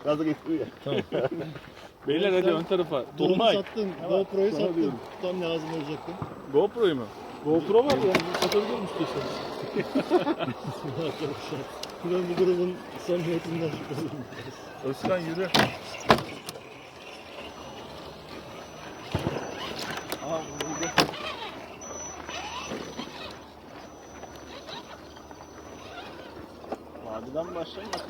Gazı getiriyor. Tamam. Beyler hadi ön tarafa. Drone'u Dolunay. sattın, GoPro'yu Sana sattın. diyorum. Tam lazım olacaktı. GoPro'yu mu? GoPro var ya, satabilirim istiyorsanız. Arkadaşlar. Ben bu grubun samimiyetinden şüpheliyim. Özkan yürü. Aha vurdu. Vadiden başlayın nasıl?